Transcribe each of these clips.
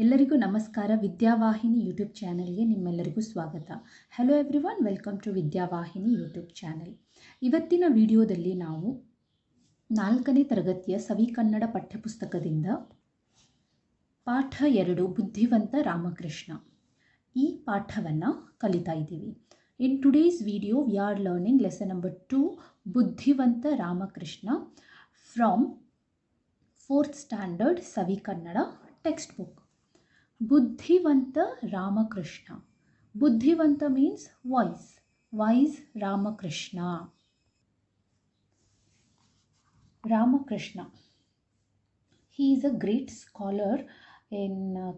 ಎಲ್ಲರಿಗೂ ನಮಸ್ಕಾರ. ವಿದ್ಯಾವಾಹಿನಿ ಯೂಟ್ಯೂಬ್ ಚಾನೆಲ್ಗೆ ನಿಮ್ಮೆಲ್ಲರಿಗೂ ಸ್ವಾಗತ. Hello everyone, welcome to Vidyavahini YouTube channel. ಇವತ್ತಿನ ವಿಡಿಯೋದಲ್ಲಿ ನಾವು 4ನೇ ತರಗತಿಯ ಸವಿಕನ್ನಡ ಪಠ್ಯಪುಸ್ತಕದಿಂದ ಪಾಠ 2 ಬುದ್ಧಿವಂತ ರಾಮಕೃಷ್ಣ ಈ ಪಾಠವನ್ನು ಕಲಿತಾ ಇದ್ದೀವಿ. In today's video we are learning lesson number 2 ಬುದ್ಧಿವಂತ Ramakrishna from 4th standard Savikannada text book. Buddhivanta Ramakrishna. Buddhivanta means wise. Wise Ramakrishna. Ramakrishna. He is a great scholar in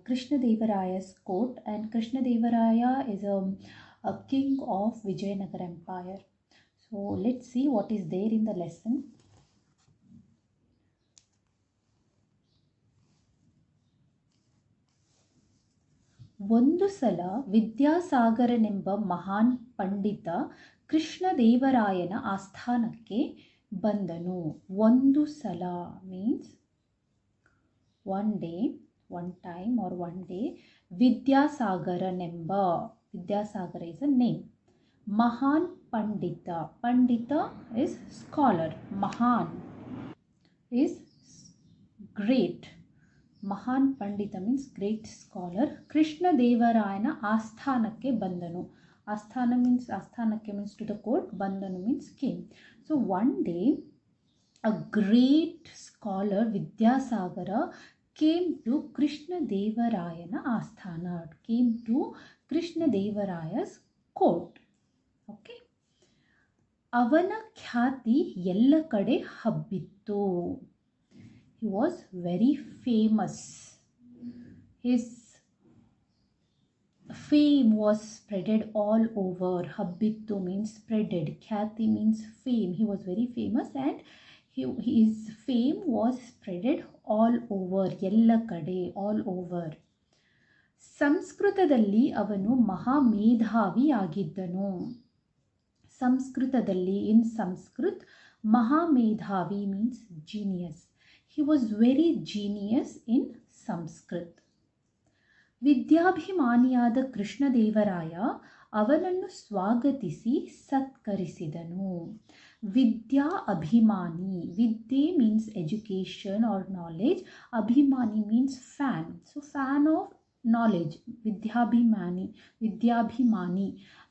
Krishna Devaraya's court, and Krishna Devaraya is a king of Vijayanagara Empire. So let's see what is there in the lesson. ಒಂದು ಸಲ ವಿದ್ಯಾಸಾಗರನೆಂಬ ಮಹಾನ್ ಪಂಡಿತ ಕೃಷ್ಣದೇವರಾಯನ ಆಸ್ಥಾನಕ್ಕೆ ಬಂದನು. ಒಂದು ಸಲ means one day, one time or one day. ವಿದ್ಯಾಸಾಗರನೆಂಬ, Vidyasagar is a name. ಮಹಾನ್ ಪಂಡಿತ, ಪಂಡಿತ ಇಸ್ ಸ್ಕಾಲರ್, ಮಹಾನ್ ಇಸ್ ಗ್ರೇಟ್. ಮಹಾನ್ ಪಂಡಿತ ಮೀನ್ಸ್ ಗ್ರೇಟ್ ಸ್ಕಾಲರ್. ಕೃಷ್ಣದೇವರಾಯನ ಆಸ್ಥಾನಕ್ಕೆ ಬಂದನು. ಆಸ್ಥಾನಕ್ಕೆ ಮೀನ್ಸ್ ಟು ದ ಕೋರ್ಟ್. ಬಂದನು means came. So one day a great scholar Vidyasagar came to ಕೃಷ್ಣದೇವರಾಯನ ಆಸ್ಥಾನ, came to Krishnadevaraya's court. Okay. ಅವನ ಖ್ಯಾತಿ ಎಲ್ಲ ಕಡೆ ಹಬ್ಬಿತ್ತು. He was very famous. His fame was spreaded all over. Habbittu means spreaded. Khyati means fame. He was very famous and his fame was spreaded all over. Ella kade, all over. ಸಂಸ್ಕೃತದಲ್ಲಿ ಅವನು ಮಹಾಮೇಧಾವಿ ಆಗಿದ್ದನು. ಸಂಸ್ಕೃತದಲ್ಲಿ, ಇನ್ Sanskrit, ಮಹಾಮೇಧಾವಿ means genius. He was very genius in Sanskrit. ವಿದ್ಯಾಭಿಮಾನಿಯಾದ Krishnadevaraya ಅವನನ್ನು ಸ್ವಾಗತಿಸಿ ಸತ್ಕರಿಸಿದನು. ವಿದ್ಯಾ ಅಭಿಮಾನಿ, ವಿದ್ಯೆ means education or knowledge, ಅಭಿಮಾನಿ means fan. So fan of knowledge. ವಿದ್ಯಾಭಿಮಾನಿ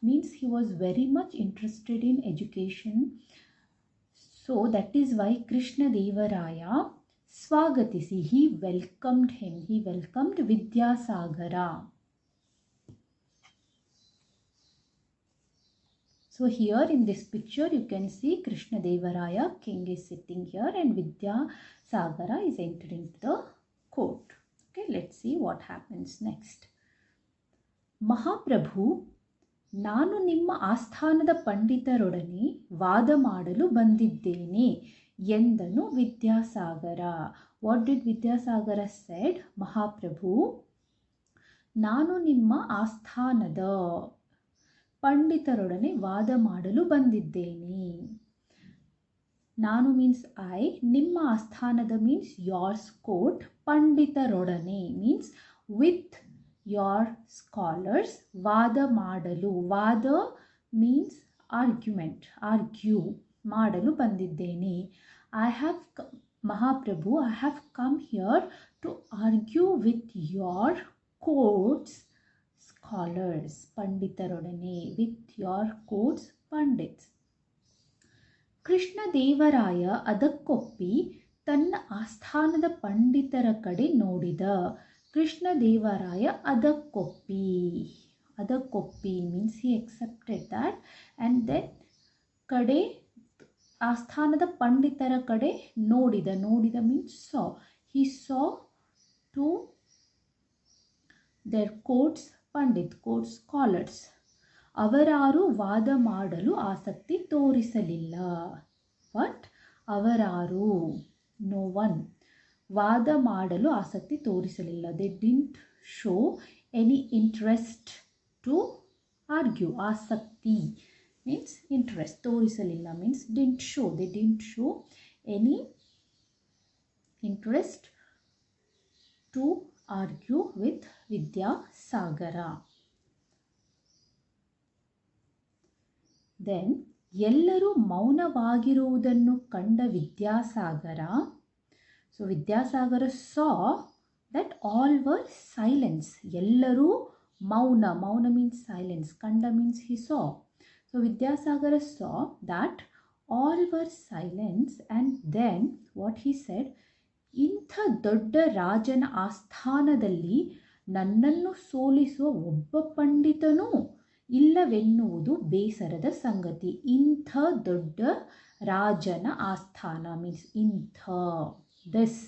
means he was very much interested in education. So that is why Krishna Devaraya swagati, he welcomed him. He welcomed Vidyasagara. So here in this picture you can see Krishna Devaraya king is sitting here and Vidyasagara is entering the court. Okay, let's see what happens next. Mahaprabhu, ನಾನು ನಿಮ್ಮ ಆಸ್ಥಾನದ ಪಂಡಿತರೊಡನೆ ವಾದ ಮಾಡಲು ಬಂದಿದ್ದೇನೆ ಎಂದನು Vidyasagar. What did Vidyasagar shed? ಮಹಾಪ್ರಭು, ನಾನು ನಿಮ್ಮ ಆಸ್ಥಾನದ ಪಂಡಿತರೊಡನೆ ವಾದ ಮಾಡಲು ಬಂದಿದ್ದೇನೆ. ನಾನು ಮೀನ್ಸ್ ಐ, ನಿಮ್ಮ ಆಸ್ಥಾನದ ಮೀನ್ಸ್ ಯೋರ್ಸ್ ಕೋರ್ಟ್, ಪಂಡಿತರೊಡನೆ ಮೀನ್ಸ್ ವಿತ್ your scholars. ವಾದ ಮಾಡಲು, ವಾದ means argument, argue, ಮಾಡಲು ಬಂದಿದ್ದೇನೆ. Mahaprabhu, I have come here to argue with your court's scholars. ಪಂಡಿತರೊಡನೆ, with your court's pandit's. Krishnadevaraya ಅದಕ್ಕೊಪ್ಪಿ ತನ್ನ ಆಸ್ಥಾನದ ಪಂಡಿತರ ಕಡೆ ನೋಡಿದ. Krishnadevaraya ಅದಕ್ಕೊಪ್ಪಿ means he accepted that, and then ಕಡೆ, ಆಸ್ಥಾನದ ಪಂಡಿತರ ಕಡೆ ನೋಡಿದ means saw. He saw to their courts Pandit, court scholars. ಅವರಾರು ವಾದ ಮಾಡಲು ಆಸಕ್ತಿ ತೋರಿಸಲಿಲ್ಲ. ಬಟ್ ಅವರಾರು, no one, ವಾದ ಮಾಡಲು ಆಸಕ್ತಿ ತೋರಿಸಲಿಲ್ಲ. They didn't show any interest to argue. ಆಸಕ್ತಿ ಮೀನ್ಸ್ ಇಂಟ್ರೆಸ್ಟ್, ತೋರಿಸಲಿಲ್ಲ means didn't show. They didn't show any interest to argue with Vidyasagar. Then ಎಲ್ಲರೂ ಮೌನವಾಗಿರುವುದನ್ನು ಕಂಡ ವಿದ್ಯಾಸಾಗರ, so Vidyasagar saw that all were silence. ಎಲ್ಲರೂ ಮೌನ, ಮೌನ ಮೀನ್ಸ್ ಸೈಲೆನ್ಸ್, ಕಂಡ means he saw. So Vidyasagar saw that all were silence and then what he said, ಇಂಥ ದೊಡ್ಡ ರಾಜನ ಆಸ್ಥಾನದಲ್ಲಿ ನನ್ನನ್ನು ಸೋಲಿಸುವ ಒಬ್ಬ ಪಂಡಿತನೂ ಇಲ್ಲವೆನ್ನುವುದು ಬೇಸರದ ಸಂಗತಿ. ಇಂಥ ದೊಡ್ಡ ರಾಜನ ಆಸ್ಥಾನ ಮೀನ್ಸ್ ಇಂಥ, ದಿಸ್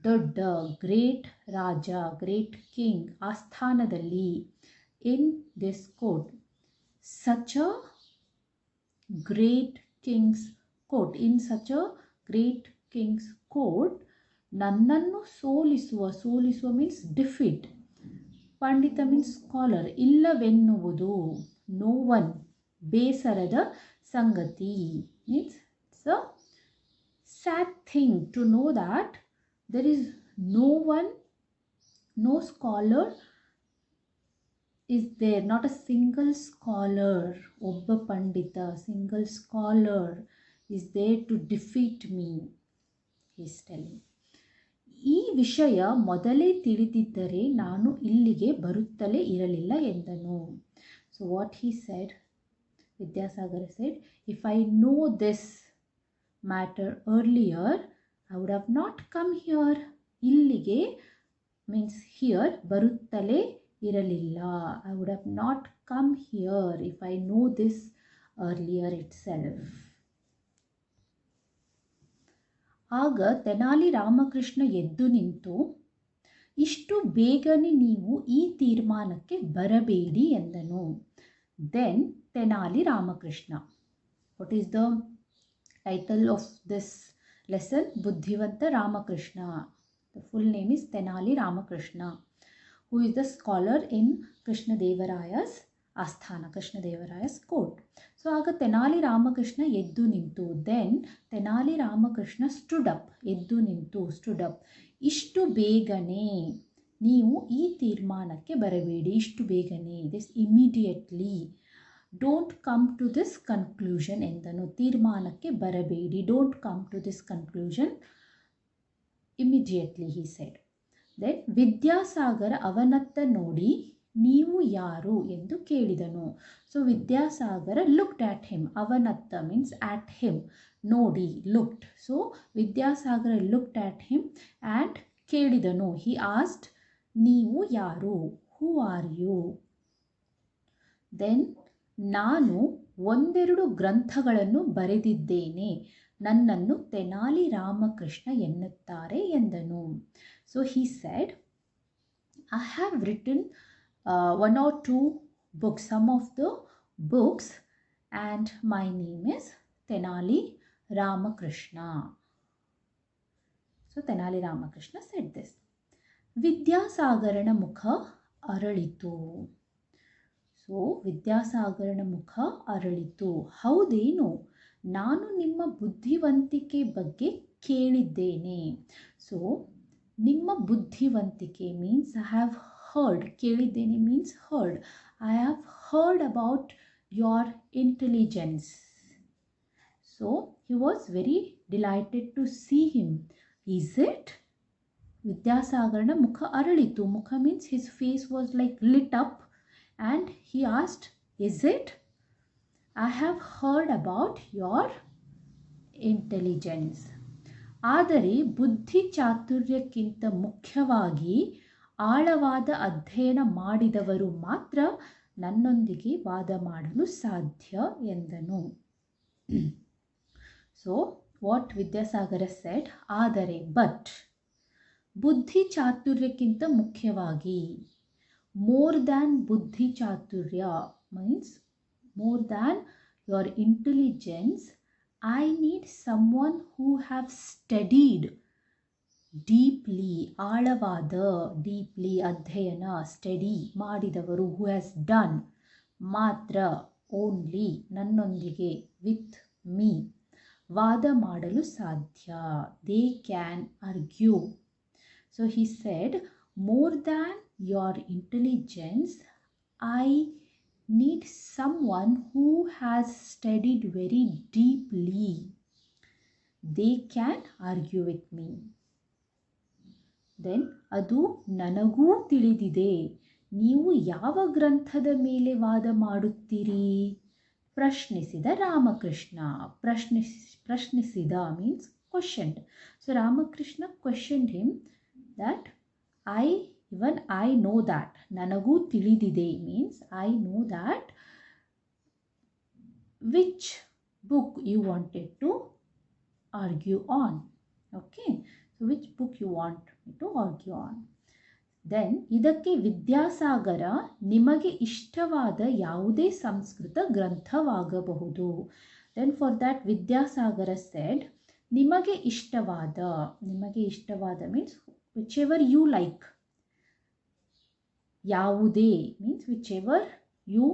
ದೊಡ್ಡ ಗ್ರೇಟ್ ರಾಜ, ಗ್ರೇಟ್ ಕಿಂಗ್ ಆಸ್ಥಾನದಲ್ಲಿ, in this court, such a great king's court, in such a great king's court, ನನ್ನನ್ನು ಸೋಲಿಸುವ ಮೀನ್ಸ್ ಡಿಫೀಟ್, ಪಂಡಿತ ಮೀನ್ಸ್ ಸ್ಕಾಲರ್, ಇಲ್ಲವೆನ್ನುವುದು ನೋ ಒನ್, ಬೇಸರದ ಸಂಗತಿ means it's a sad thing to know that there is no one, no scholar is there, not a single scholar, obba pandita, single scholar is there to defeat me, he is telling. ಈ ವಿಷಯ ಮೊದಲೇ ತಿಳಿದಿದ್ದರೆ ನಾನು ಇಲ್ಲಿಗೆ ಬರುತ್ತಲೇ ಇರಲಿಲ್ಲ ಎಂದನು. So what he said, Vidyasagar said, if I know this matter earlier, I would have not come here. ಇಲ್ಲಿಗೆ means here, ಬರುತ್ತಲೇ ಇರಲಿಲ್ಲ. I would have not come here if I know this earlier itself. ಆಗ ತೆನಾಲಿ ರಾಮಕೃಷ್ಣ ಎದ್ದು ನಿಂತು, ಇಷ್ಟು ಬೇಗನೆ ನೀವು ಈ ತೀರ್ಮಾನಕ್ಕೆ ಬರಬೇಡಿ ಎಂದನು. Then Tenali Ramakrishna. What is the title of this lesson? ಬುದ್ಧಿವಂತ Ramakrishna. The full name is Tenali Ramakrishna, who is the scholar in Krishnadevaraya's Asthana, Krishnadevaraya's court. So ಆಗ ತೆನಾಲಿ ರಾಮಕೃಷ್ಣ ಎದ್ದು ನಿಂತು. Then Tenali Ramakrishna stood up, ಎದ್ದು ನಿಂತು, stood up. ಇಷ್ಟು ಬೇಗನೆ ನೀವು ಈ ತೀರ್ಮಾನಕ್ಕೆ ಬರಬೇಡಿ, ಇಷ್ಟು ಬೇಗನೆ, this immediately, don't come to this conclusion ಎಂದನು. ತೀರ್ಮಾನಕ್ಕೆ ಬರಬೇಡಿ, don't come to this conclusion immediately, he said. Then Vidyasagar ಅವನತ್ತ ನೋಡಿ, ನೀವು ಯಾರು ಎಂದು ಕೇಳಿದನು. So Vidyasagar looked at him, ಅವನತ್ತ ಮೀನ್ಸ್ ಆಟ್ ಹಿಮ್, ನೋಡಿ, looked. So Vidyasagar looked at him and ಕೇಳಿದನು. ಹಿ ಆಸ್ಕ್ಡ್, ನೀವು ಯಾರು, ಹೂ ಆರ್ ಯು? ದೆನ್ ನಾನು ಒಂದೆರಡು ಗ್ರಂಥಗಳನ್ನು ಬರೆದಿದ್ದೇನೆ, ನನ್ನನ್ನು ತೆನಾಲಿ ರಾಮಕೃಷ್ಣ ಎನ್ನುತ್ತಾರೆ ಎಂದನು. So he said, I have written 1 or 2 books, some of the books, and my name is Tenali Ramakrishna. So Tenali Ramakrishna said this. ವಿದ್ಯಾಸಾಗರನ ಮುಖ ಅರಳಿತು. ಸೊ ವಿದ್ಯಾಸಾಗರನ ಮುಖ ಅರಳಿತು. ಹೌದೇನು, ನಾನು ನಿಮ್ಮ ಬುದ್ಧಿವಂತಿಕೆ ಬಗ್ಗೆ ಕೇಳಿದ್ದೇನೆ. ಸೊ ನಿಮ್ಮ ಬುದ್ಧಿವಂತಿಕೆ ಮೀನ್ಸ್ ಐ ಹ್ಯಾವ್ ಹರ್ಡ್, ಕೇಳಿದ್ದೇನೆ means heard. I have heard about your intelligence. So he was very delighted to see him. Is it? ವಿದ್ಯಾಸಾಗರನ ಮುಖ ಅರಳಿತು. ಮುಖ means his face was like lit up. And he asked, is it? I have heard about your intelligence. ಆದರೆ ಬುದ್ಧಿ ಚಾತುರ್ಯಕ್ಕಿಂತ ಮುಖ್ಯವಾಗಿ ಆಳವಾದ ಅಧ್ಯಯನ ಮಾಡಿದವರು ಮಾತ್ರ ನನ್ನೊಂದಿಗೆ ವಾದ ಮಾಡಲು ಸಾಧ್ಯ ಎಂದನು. ಸೊ ವಾಟ್ ವಿದ್ಯಾಸಾಗರ ಸೆಡ್, ಆದರೆ, ಬಟ್, ಬುದ್ಧಿ ಚಾತುರ್ಯಕ್ಕಿಂತ ಮುಖ್ಯವಾಗಿ, more than buddhi chaturya means more than your intelligence, I need someone who have studied deeply, ಆಳವಾದ, deeply, ಅಧ್ಯಯನ, ಸ್ಟಡಿ ಮಾಡಿದವರು, who has done, ಮಾತ್ರ, ಓನ್ಲಿ, ನನ್ನೊಂದಿಗೆ, ವಿತ್ ಮೀ, ವಾದ ಮಾಡಲು ಸಾಧ್ಯ. They can argue. So he said, more than your intelligence, I need someone who has studied very deeply. They can argue with me. Then ಅದು ನನಗೂ ತಿಳಿದಿದೆ. ನೀವು ಯಾವ ಗ್ರಂಥದ ಮೇಲೆ ವಾದ ಮಾಡುತ್ತೀರಿ? ಪ್ರಶ್ನಿಸಿದ ರಾಮಕೃಷ್ಣ. ಪ್ರಶ್ನಿಸಿದ means questioned. So Ramakrishna questioned him that I know that. ನನಗೂ ತಿಳಿದಿದೆ means I know that which book you wanted to argue on. Okay, so which book you want me to argue on. Then ಇದಕ್ಕೆ ವಿದ್ಯಾಸಾಗರ ನಿಮಗೆ ಇಷ್ಟವಾದ ಯಾವುದೇ Sanskrit ಗ್ರಂಥವಾಗಬಹುದು. Then for that Vidyasagar said, ನಿಮಗೆ ಇಷ್ಟವಾದ means whichever you like. ಯಾವುದೇ means whichever you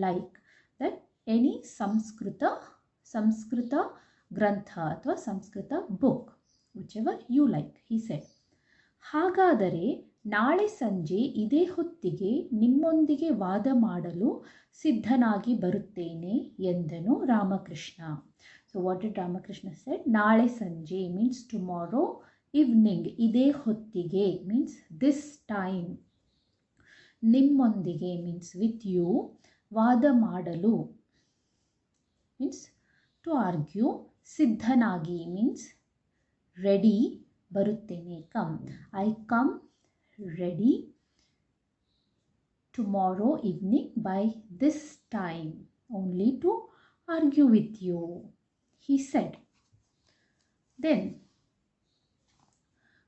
like. That any Sanskrit ಗ್ರಂಥ ಅಥವಾ Sanskrit book, whichever you like, he said. ಹಾಗಾದರೆ ನಾಳೆ ಸಂಜೆ ಇದೇ ಹೊತ್ತಿಗೆ ನಿಮ್ಮೊಂದಿಗೆ ವಾದ ಮಾಡಲು ಸಿದ್ಧನಾಗಿ ಬರುತ್ತೇನೆ ಎಂದನು Ramakrishna. So what did Ramakrishna said? ನಾಳೆ ಸಂಜೆ means tomorrow evening. ಇದೇ ಹೊತ್ತಿಗೆ means this time. ನಿಮ್ಮೊಂದಿಗೆ means with you. ವಾದ ಮಾಡಲು means to argue. ಸಿದ್ಧನಾಗಿ means ready. ಬರುತ್ತೇನೆ come. I come ready tomorrow evening by this time only to argue with you, he said. Then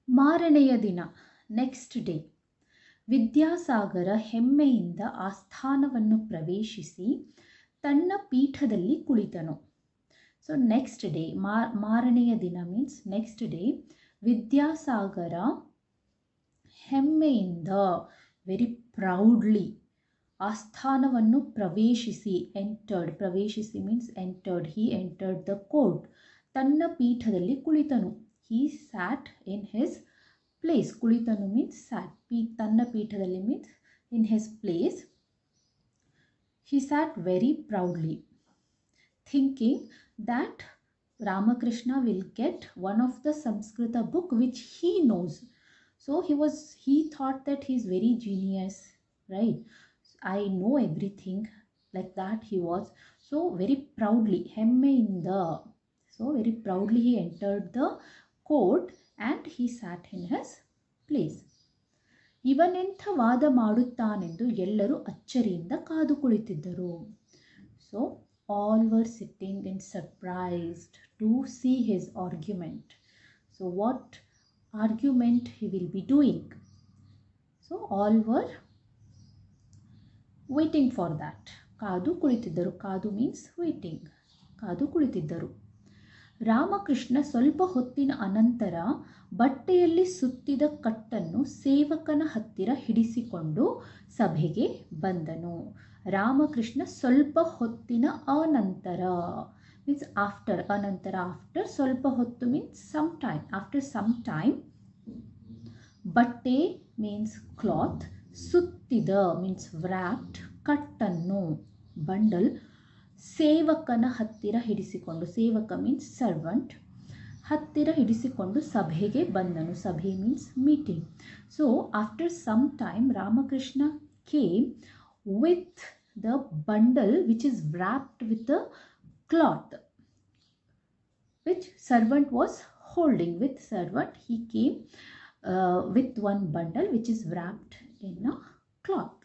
ಮಾರನೆಯ ದಿನ next day, Vidyasagar ಹೆಮ್ಮೆಯಿಂದ ಆಸ್ಥಾನವನ್ನು ಪ್ರವೇಶಿಸಿ ತನ್ನ ಪೀಠದಲ್ಲಿ ಕುಳಿತನು. ಸೊ ನೆಕ್ಸ್ಟ್ ಡೇ ಮಾರನೆಯ ದಿನ ಮೀನ್ಸ್ ನೆಕ್ಸ್ಟ್ ಡೇ ವಿದ್ಯಾಸಾಗರ ಹೆಮ್ಮೆಯಿಂದ ವೆರಿ ಪ್ರೌಡ್ಲಿ ಆಸ್ಥಾನವನ್ನು ಪ್ರವೇಶಿಸಿ ಎಂಟರ್ಡ್. ಪ್ರವೇಶಿಸಿ means entered. He entered the court. ತನ್ನ ಪೀಠದಲ್ಲಿ ಕುಳಿತನು. He sat in his place. ಕುಳಿತನು ಮೀನ್ಸ್ ಸ್ಯಾಟ್. ತನ್ನ ಪೀಠದಲ್ಲಿ means in his place. He sat very proudly thinking that Ramakrishna will get one of the Samskrita book which he knows. So he thought that he is very genius, right? I know everything, like that he was. So very proudly, hemmeinda, so very proudly he entered the court and he sat in his place. ಇವನೆಂಥ ವಾದ ಮಾಡುತ್ತಾನೆಂದು ಎಲ್ಲರೂ ಅಚ್ಚರಿಯಿಂದ ಕಾದು ಕುಳಿತಿದ್ದರು. So all were sitting in surprised to see his argument. So what argument he will be doing? So all were waiting for that. ಕಾದು ಕುಳಿತಿದ್ದರು. ಕಾದು means waiting. ಕಾದು ಕುಳಿತಿದ್ದರು. ರಾಮಕೃಷ್ಣ ಸ್ವಲ್ಪ ಹೊತ್ತಿನ ಅನಂತರ ಬಟ್ಟೆಯಲ್ಲಿ ಸುತ್ತಿದ ಕಟ್ಟನ್ನು ಸೇವಕನ ಹತ್ತಿರ ಹಿಡಿಸಿಕೊಂಡು ಸಭೆಗೆ ಬಂದನು. ರಾಮಕೃಷ್ಣ ಸ್ವಲ್ಪ ಹೊತ್ತಿನ ಅನಂತರ ಮೀನ್ಸ್ ಆಫ್ಟರ್. ಅನಂತರ ಆಫ್ಟರ್. ಸ್ವಲ್ಪ ಹೊತ್ತು means some time. After some time. ಬಟ್ಟೆ ಮೀನ್ಸ್ ಕ್ಲಾತ್. ಸುತ್ತಿದ ಮೀನ್ಸ್ ವ್ರ್ಯಾಪ್ಡ್. ಕಟ್ಟನ್ನು ಬಂಡಲ್ ಸೇವಕನ ಹತ್ತಿರ ಹಿಡಿಸಿಕೊಂಡು. ಸೇವಕ ಮೀನ್ಸ್ ಸರ್ವೆಂಟ್. ಹತ್ತಿರ ಹಿಡಿಸಿಕೊಂಡು ಸಭೆಗೆ ಬಂದನು. ಸಭೆ means meeting. So after some time Ramakrishna came with the bundle which is wrapped with a cloth which servant was holding. With servant he came with one bundle which is wrapped in a cloth.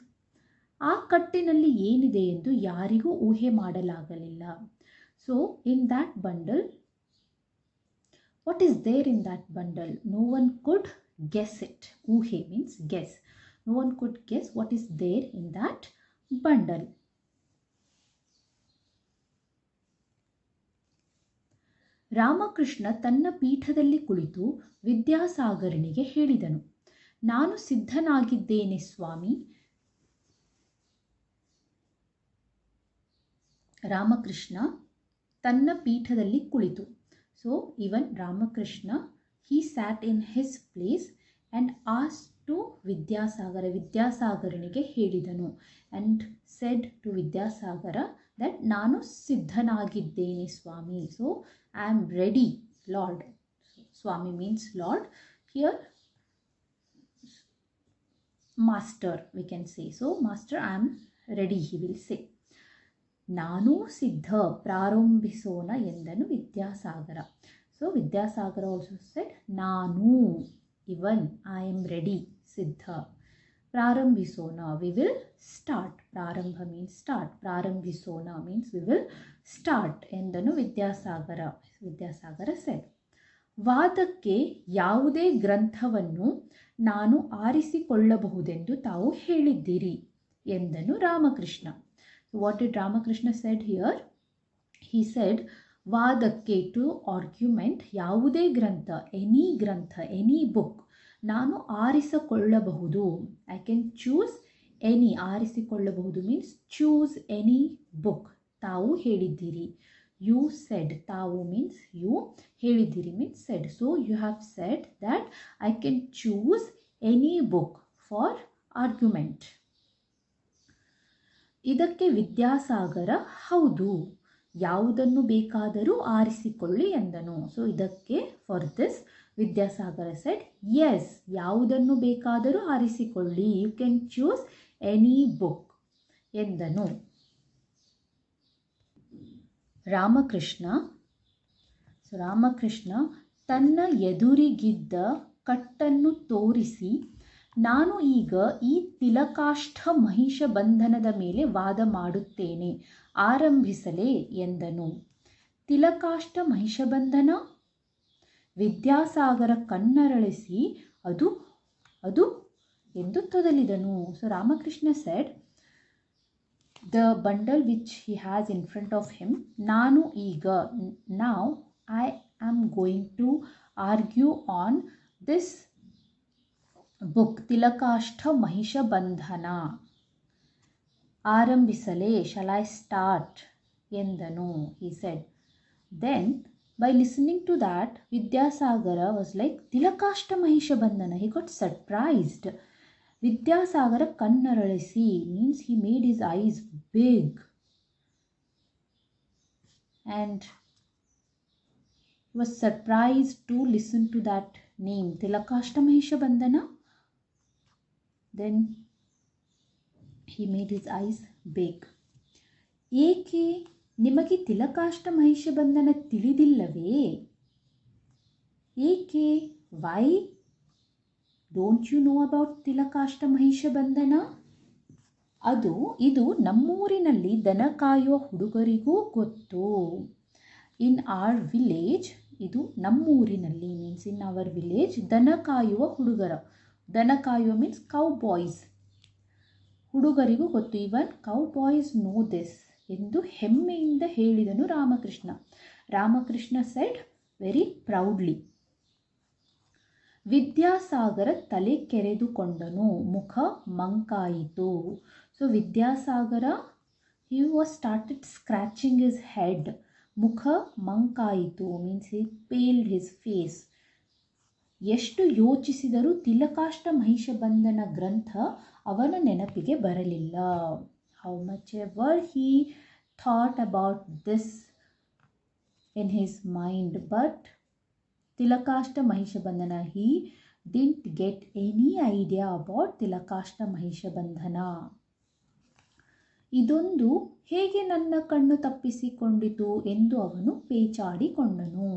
ಆ ಕಟ್ಟಿನಲ್ಲಿ ಏನಿದೆ ಎಂದು ಯಾರಿಗೂ ಊಹೆ ಮಾಡಲಾಗಲಿಲ್ಲ. So in that bundle, what is there in that bundle? No one could guess it. ಊಹೆ means guess. No one could guess what is there in that bundle. Ramakrishna ತನ್ನ ಪೀಠದಲ್ಲಿ ಕುಳಿತು ವಿದ್ಯಾಸಾಗರನಿಗೆ ಹೇಳಿದನು, ನಾನು ಸಿದ್ಧನಾಗಿದ್ದೇನೆ ಸ್ವಾಮಿ. ರಾಮಕೃಷ್ಣ ತನ್ನ ಪೀಠದಲ್ಲಿ ಕುಳಿತು. So even Ramakrishna he sat in his place and as to Vidyasagar, ವಿದ್ಯಾಸಾಗರನಿಗೆ ಹೇಳಿದನು. And said to Vidyasagar that ನಾನು ಸಿದ್ಧನಾಗಿದ್ದೇನೆ ಸ್ವಾಮಿ. So I am ready lord. ಸ್ವಾಮಿ means lord. Here master we can say. So master, I am ready, he will say. ನಾನು ಸಿದ್ಧ, ಪ್ರಾರಂಭಿಸೋಣ ಎಂದನು Vidyasagar. So Vidyasagar also shed ನಾನು, ಇವನ್ ಐ ಆಮ್ ರೆಡಿ, ಸಿದ್ಧ. ಪ್ರಾರಂಭಿಸೋಣ, ವಿ ವಿಲ್ ಸ್ಟಾರ್ಟ್. ಪ್ರಾರಂಭ ಮೀನ್ಸ್ ಸ್ಟಾರ್ಟ್, ಪ್ರಾರಂಭಿಸೋಣ ಮೀನ್ಸ್ ವಿ ವಿಲ್ ಸ್ಟಾರ್ಟ್ ಎಂದನು ವಿದ್ಯಾಸಾಗರ. ವಿದ್ಯಾಸಾಗರ ಸೆಡ್. ವಾದಕ್ಕೆ ಯಾವುದೇ ಗ್ರಂಥವನ್ನು ನಾನು ಆರಿಸಿಕೊಳ್ಳಬಹುದೆಂದು ತಾವು ಹೇಳಿದ್ದೀರಿ ಎಂದನು Ramakrishna. What did Ramakrishna said here? He said ವಾದಕ್ಕೆ, ಟು ಆರ್ಗ್ಯುಮೆಂಟ್, ಯಾವುದೇ ಗ್ರಂಥ, ಎನಿ ಬುಕ್ ನಾನು ಆರಿಸಿಕೊಳ್ಳಬಹುದು. I can choose any. ಆರಿಸಿಕೊಳ್ಳಬಹುದು ಮೀನ್ಸ್ ಚೂಸ್ ಎನಿ ಬುಕ್. ತಾವು ಹೇಳಿದ್ದೀರಿ. ಯು ಸೆಡ್, ತಾವು ಮೀನ್ಸ್ ಯು, ಹೇಳಿದ್ದೀರಿ means said. So you have said that I can choose any book for argument. ಇದಕ್ಕೆ ವಿದ್ಯಾಸಾಗರ ಹೌದು, ಯಾವುದನ್ನು ಬೇಕಾದರೂ ಆರಿಸಿಕೊಳ್ಳಿ ಎಂದನು. ಸೊ ಇದಕ್ಕೆ, for this, Vidyasagar said yes, ಯಾವುದನ್ನು ಬೇಕಾದರೂ ಆರಿಸಿಕೊಳ್ಳಿ, you can choose any book ಎಂದನು. ರಾಮಕೃಷ್ಣ ತನ್ನ ಎದುರಿಗಿದ್ದ ಕಟ್ಟನ್ನು ತೋರಿಸಿ, ನಾನು ಈಗ ಈ ತಿಲಕಾಷ್ಠ ಮಹಿಷ ಬಂಧನದ ಮೇಲೆ ವಾದ ಮಾಡುತ್ತೇನೆ, ಆರಂಭಿಸಲೇ ಎಂದನು. ತಿಲಕಾಷ್ಠ ಮಹಿಷಬಂಧನ? ವಿದ್ಯಾಸಾಗರ ಕಣ್ಣರಳಿಸಿ ಅದು ಎಂದು ತೊದಲಿದನು. So Ramakrishna said the bundle which he has in front of him, ನಾನು ಈಗ, now I am going to argue on this book, ತಿಲಕಾಷ್ಠ Mahisha ಬಂಧನ. ಆರಂಭಿಸಲೇ, shall I start ಎಂದನು, he said. Then by listening to that, Vidyasagara was like, ತಿಲಕಾಷ್ಠ Mahisha ಬಂಧನ. He got surprised. Vidyasagar ಕಣ್ಣರಳಿಸಿ means he made his eyes big and he was surprised to listen to that name, Tilakashta Mahisha Bandhana. Then he made his eyes big. ಏಕೆ ನಿಮಗೆ ತಿಲಕಾಷ್ಠ ಮಹಿಷ ಬಂಧನ ತಿಳಿದಿಲ್ಲವೇ? ಏಕೆ? why don't you know about ತಿಲಕಾಷ್ಠ Mahisha ಬಂಧನ? ಇದು ನಮ್ಮೂರಿನಲ್ಲಿ ದನ ಕಾಯುವ ಹುಡುಗರಿಗೂ ಗೊತ್ತು. ಇನ್ R village, ಇದು ನಮ್ಮೂರಿನಲ್ಲಿ ಮೀನ್ಸ್ ಇನ್ ಅವರ್ ವಿಲೇಜ್, ದನ ಕಾಯುವ ಹುಡುಗರ, ದನ ಕಾಯುವ ಮೀನ್ಸ್ ಕೌ ಬಾಯ್ಸ್, ಹುಡುಗರಿಗೂ ಗೊತ್ತು. Even cow boys know this ಎಂದು ಹೆಮ್ಮೆಯಿಂದ ಹೇಳಿದನು Ramakrishna. Ramakrishna said very proudly. Vidyasagar ತಲೆ ಕೆರೆದುಕೊಂಡನು, ಮುಖ ಮಂಕಾಯಿತು. So Vidyasagar, he was started scratching his head. ಮುಖ ಮಂಕಾಯಿತು means he paled his face. ಎಷ್ಟು ಯೋಚಿಸಿದರೂ ತಿಲಕಾಷ್ಠ ಮಹಿಷ ಬಂಧನ ಗ್ರಂಥ ಅವನ ನೆನಪಿಗೆ ಬರಲಿಲ್ಲ. How much ever he thought about this in his mind, but Tilakashta Mahisha Bandhana, he didn't get any idea about Tilakashta Mahisha Bandhana. ಇದೊಂದು ಹೇಗೆ ನನ್ನ ಕಣ್ಣು ತಪ್ಪಿಸಿಕೊಂಡಿತು ಎಂದು ಅವನು ಪೇಚಾಡಿಕೊಂಡನು.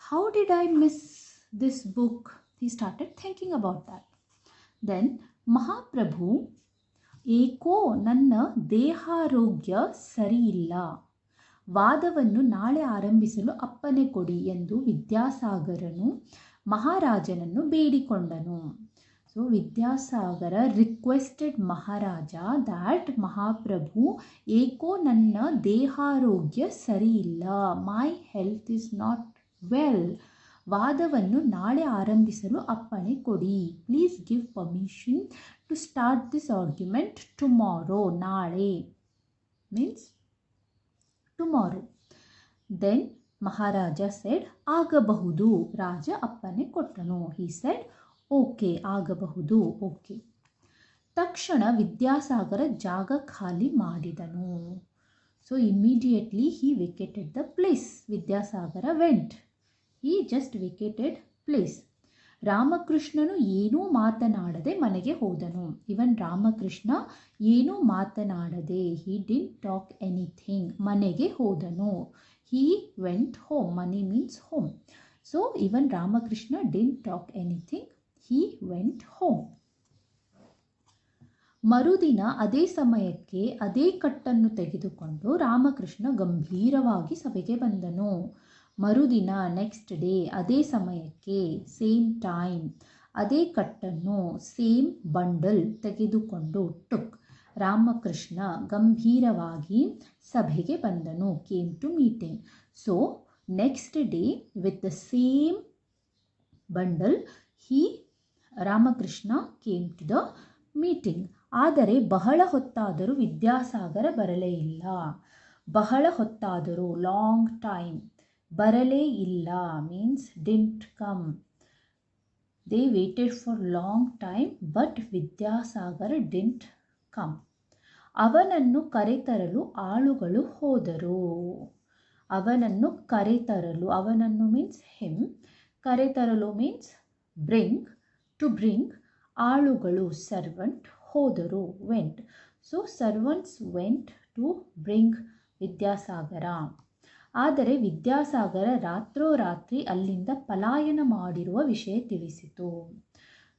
How did I miss this book? He started thinking about that. Then ಮಹಾಪ್ರಭು, ಏಕೋ ನನ್ನ ದೇಹಾರೋಗ್ಯ ಸರಿಯಿಲ್ಲ, ವಾದವನ್ನು ನಾಳೆ ಆರಂಭಿಸಲು ಅಪ್ಪಣೆ ಕೊಡಿ ಎಂದು ವಿದ್ಯಾಸಾಗರನು ಮಹಾರಾಜನನ್ನು ಬೇಡಿಕೊಂಡನು. So Vidyasagar requested maharaja that ಮಹಾಪ್ರಭು, ಏಕೋ ನನ್ನ ದೇಹಾರೋಗ್ಯ ಸರಿಯಿಲ್ಲ, my health is not well, ವಾದವನ್ನು ನಾಳೆ ಆರಂಭಿಸಲು ಅಪ್ಪಣೆ ಕೊಡಿ. Please give permission to start this argument tomorrow, ನಾಳೆ means tomorrow. Then maharaja said ಆಗಬಹುದು. ರಾಜ ಅಪ್ಪನೆ ಕೊಟ್ಟನು. ಹಿ ಸೆಡ್ ಓಕೆ, ಆಗಬಹುದು, ಓಕೆ. ತಕ್ಷಣ ವಿದ್ಯಾಸಾಗರ ಜಾಗ ಖಾಲಿ ಮಾಡಿದನು. So immediately he vacated the place. Vidyasagar went. He just vacated place. ರಾಮಕೃಷ್ಣನು ಏನೂ ಮಾತನಾಡದೆ ಮನೆಗೆ ಹೋದನು. ಇವನ್ ರಾಮಕೃಷ್ಣ ಏನೂ ಮಾತನಾಡದೆ, ಹಿ ಡಿಂಟ್ ಟಾಕ್ ಎನಿಥಿಂಗ್, ಮನೆಗೆ ಹೋದನು. He went home. Money means home. So even Ramakrishna didn't talk anything, he went home. ಮರುದಿನ ಅದೇ ಸಮಯಕ್ಕೆ ಅದೇ ಕಟ್ಟನ್ನು ತೆಗೆದುಕೊಂಡು ರಾಮಕೃಷ್ಣ ಗಂಭೀರವಾಗಿ ಸಭೆಗೆ ಬಂದನು. ಮರುದಿನ ನೆಕ್ಸ್ಟ್ ಡೇ ಅದೇ ಸಮಯಕ್ಕೆ, ಸೇಮ್ ಟೈಮ್, ಅದೇ ಕಟ್ಟನ್ನು, ಸೇಮ್ ಬಂಡಲ್ ತೆಗೆದುಕೊಂಡು ಟುಕ್, ರಾಮಕೃಷ್ಣ ಗಂಭೀರವಾಗಿ ಸಭೆಗೆ ಬಂದನು. Came to meeting. So next day with the same bundle Ramakrishna came to the meeting. ಆದರೆ ಬಹಳ ಹೊತ್ತಾದರೂ ವಿದ್ಯಾಸಾಗರ ಬರಲೇ ಇಲ್ಲ. ಬಹಳ ಹೊತ್ತಾದರೂ, ಲಾಂಗ್ ಟೈಮ್, ಬರಲೇ ಇಲ್ಲ means didn't come. They waited for long time but Vidyasagar didn't come. ಅವನನ್ನು ಕರೆತರಲು ಆಳುಗಳು ಹೋದರು. ಅವನನ್ನು ಕರೆತರಲು, ಅವನನ್ನು ಮೀನ್ಸ್ ಹಿಮ್, ಕರೆತರಲು ಮೀನ್ಸ್ ಬ್ರಿಂಗ್, ಟು ಬ್ರಿಂಗ್. ಆಳುಗಳು ಸರ್ವೆಂಟ್ ಹೋದರು, went. So servants went to bring Vidyasagar. ಆದರೆ ವಿದ್ಯಾಸಾಗರ ರಾತ್ರೋರಾತ್ರಿ ಅಲ್ಲಿಂದ ಪಲಾಯನ ಮಾಡಿರುವ ವಿಷಯ ತಿಳಿಸಿತು.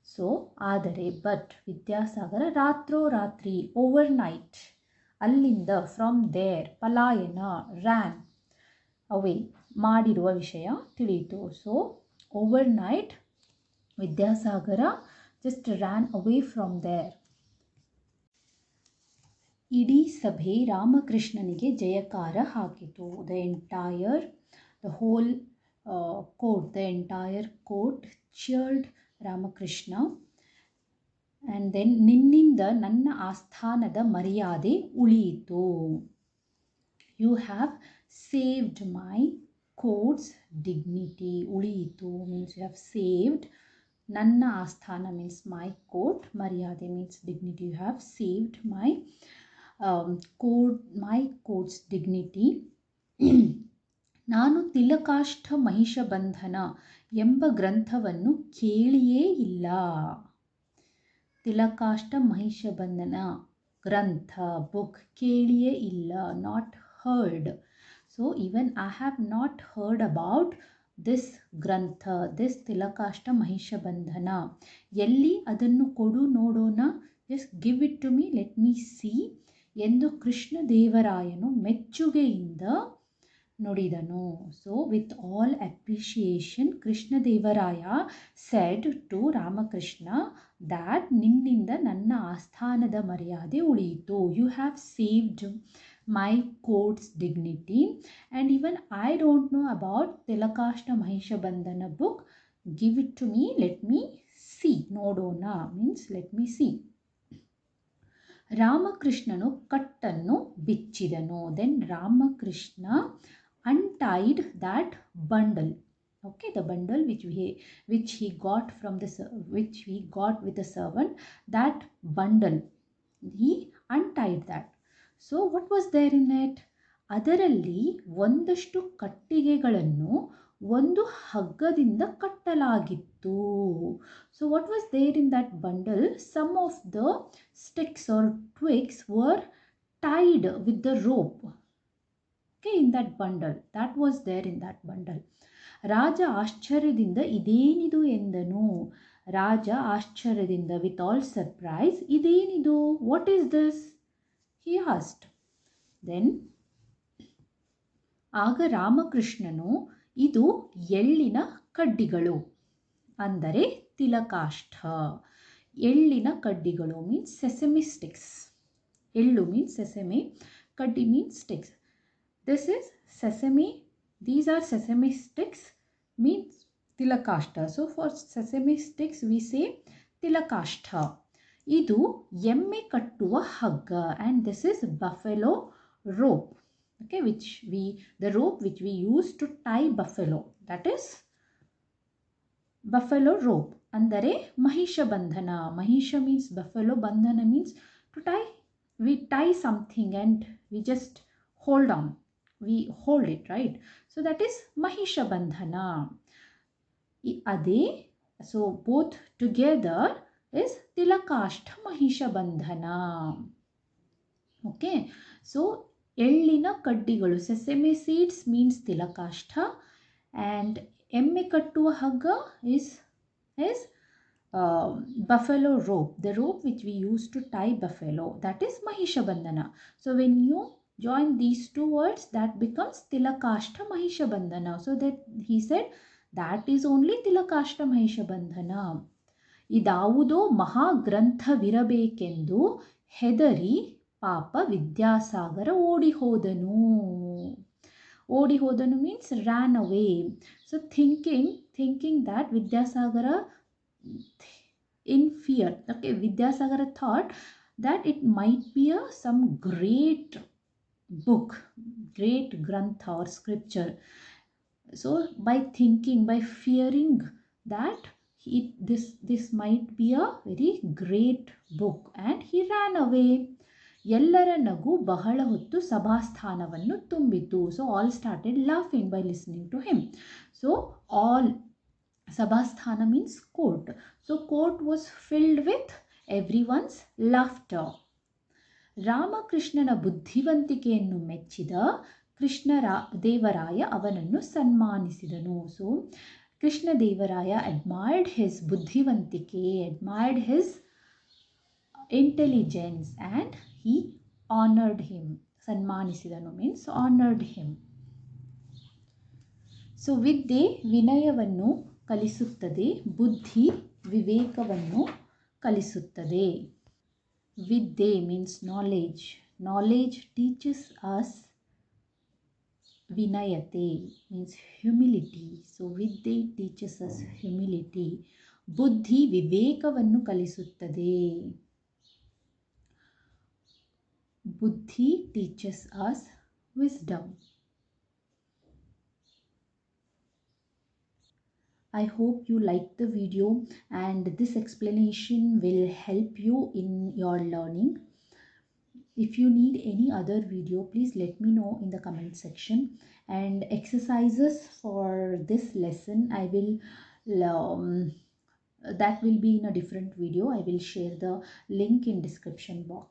ಸೊ ಆದರೆ ಬಟ್ ವಿದ್ಯಾಸಾಗರ ರಾತ್ರೋರಾತ್ರಿ, ಓವರ್ ನೈಟ್, ಅಲ್ಲಿಂದ ಫ್ರಮ್ ದೇರ್, ಪಲಾಯನ, ರ್ಯಾನ್ ಅವೇ ಮಾಡಿರುವ ವಿಷಯ ತಿಳಿಯಿತು. So over night Vidyasagar just ran away from there. ಇಡೀ ಸಭೆ ರಾಮಕೃಷ್ಣನಿಗೆ ಜಯಕಾರ ಹಾಕಿತು. The whole court cheered Ramakrishna. and then ನಿನ್ನಿಂದ ನನ್ನ ಆಸ್ಥಾನದ ಮರ್ಯಾದೆ ಉಳಿಯಿತು. You have saved my court's dignity. ಉಳಿಯಿತು means you have saved. ನನ್ನ ಆಸ್ಥಾನ means my court, ಮರ್ಯಾದೆ means dignity. You have saved my court's dignity. ನಾನು ತಿಲಕಾಷ್ಠ ಮಹಿಷಬಂಧನ ಎಂಬ ಗ್ರಂಥವನ್ನು ಕೇಳಿಯೇ ಇಲ್ಲ. ತಿಲಕಾಷ್ಠ ಮಹಿಷಬಂಧನ ಗ್ರಂಥ, ಬುಕ್, ಕೇಳಿಯೇ ಇಲ್ಲ, not heard. So even I have not heard about this ಗ್ರಂಥ, ದಿಸ್ ತಿಲಕಾಷ್ಠ ಮಹಿಷಬಂಧನ. ಎಲ್ಲಿ ಅದನ್ನು ಕೊಡು ನೋಡೋಣ, just give it to me, let me see ಎಂದು ಕೃಷ್ಣದೇವರಾಯನು ಮೆಚ್ಚುಗೆಯಿಂದ ನುಡಿದನು. So with all appreciation Krishnadevaraya said to Ramakrishna that ನಿನ್ನಿಂದ ನನ್ನ ಆಸ್ಥಾನದ ಮರ್ಯಾದೆ ಉಳಿಯಿತು. You have saved my court's dignity, and even I don't know about Tilakashta Mahishabandhana book. Give it to me, let me see. Nodona means let me see. Ramakrishna kattanu bichidanu. Then Ramakrishna untied that bundle. Okay, the bundle which he got with the servant, that bundle, he untied that. So what was there in it? ಅದರಲ್ಲಿ ಒಂದಷ್ಟು ಕಟ್ಟಿಗೆಗಳನ್ನು ಒಂದು ಹಗ್ಗದಿಂದ ಕಟ್ಟಲಾಗಿತ್ತು. So what was there in that bundle? Some of the sticks or twigs were tied with the rope. Okay, in that bundle, that was there in that bundle. ರಾಜ ಆಶ್ಚರ್ಯದಿಂದ ಇದೇನಿದು ಎಂದನು. ರಾಜ ಆಶ್ಚರ್ಯದಿಂದ, ವಿತ್ ಆಲ್ ಸರ್ಪ್ರೈಸ್, ಇದೇನಿದು, what is this he asked. Then ಆಗ ರಾಮಕೃಷ್ಣನು, ಇದು ಎಳ್ಳಿನ ಕಡ್ಡಿಗಳು, ಅಂದರೆ ತಿಲಕಾಷ್ಠ. ಎಳ್ಳಿನ ಕಡ್ಡಿಗಳು ಮೀನ್ಸ್ ಸೆಸಮಿ ಸ್ಟಿಕ್ಸ್. ಎಳ್ಳು ಮೀನ್ಸ್ ಸೆಸಮಿ, ಕಡ್ಡಿ means sticks. This is sesame, these are sesame sticks means Tilakashta. So for sesame sticks we say Tilakashta. ಇದು ಎಮ್ಮೆ ಕಟ್ಟುವ ಹಗ್ಗ, and this is buffalo rope. okay, the rope which we use to tie buffalo, that is buffalo rope. Andere Mahisha Bandhana. Mahisha means buffalo, Bandhana means to tie. We tie something and we just hold on. We hold it, right? So that is Mahisha Bandhana. Ade, so both together is Tilakashta Mahisha Bandhana. Okay, so Ellina Kaddigalu, sesame seeds means Tilakashta, and emme kattuva hagga is buffalo rope, the rope which we use to tie buffalo, that is Mahisha Bandhana. So when you join these two words, that becomes Tilakashta Mahisha Bandhana. So that he said that is only Tilakashta Mahisha Bandhana. ಇದಾವುದೋ ಮಹಾಗ್ರಂಥವಿರಬೇಕೆಂದು ಹೆದರಿ ಪಾಪ ವಿದ್ಯಾಸಾಗರ ಓಡಿ ಹೋದನು. ಓಡಿ ಹೋದನು means ran away. So thinking that Vidyasagara, in fear, okay, Vidyasagara thought that it might be some great book, great grantha or scripture. So by fearing that this might be a very great book, and he ran away. ಎಲ್ಲರ ನಗು ಬಹಳ ಹೊತ್ತು ಸಭಾಸ್ಥಾನವನ್ನು ತುಂಬಿತು. So all started laughing by listening to him. So all, Sabhasthana means court. So court was filled with everyone's laughter. ರಾಮಕೃಷ್ಣನ ಬುದ್ಧಿವಂತಿಕೆಯನ್ನು ಮೆಚ್ಚಿದ ದೇವರಾಯ ಅವನನ್ನು ಸನ್ಮಾನಿಸಿದನು. So Krishna Devaraya admired his buddhivantike, admired his intelligence, and he honored him. Sanmanisidanu means honored him. So ವಿದ್ಯೆ ವಿನಯವನ್ನು ಕಲಿಸುತ್ತದೆ, ಬುದ್ಧಿ ವಿವೇಕವನ್ನು ಕಲಿಸುತ್ತದೆ. ವಿದ್ಯೆ means knowledge. Knowledge teaches us. Vinayate means humility. So Vidya teaches us humility. Buddhi vivekavannu kalisutade. Buddhi teaches us wisdom. I hope you liked the video, and this explanation will help you in your learning. If you need any other video, please let me know in the comment section. And exercises for this lesson, I will that will be in a different video. I will share the link in description box.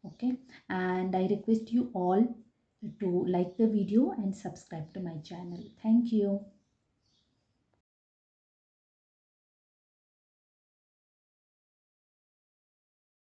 Okay, and I request you all to like the video and subscribe to my channel. Thank you.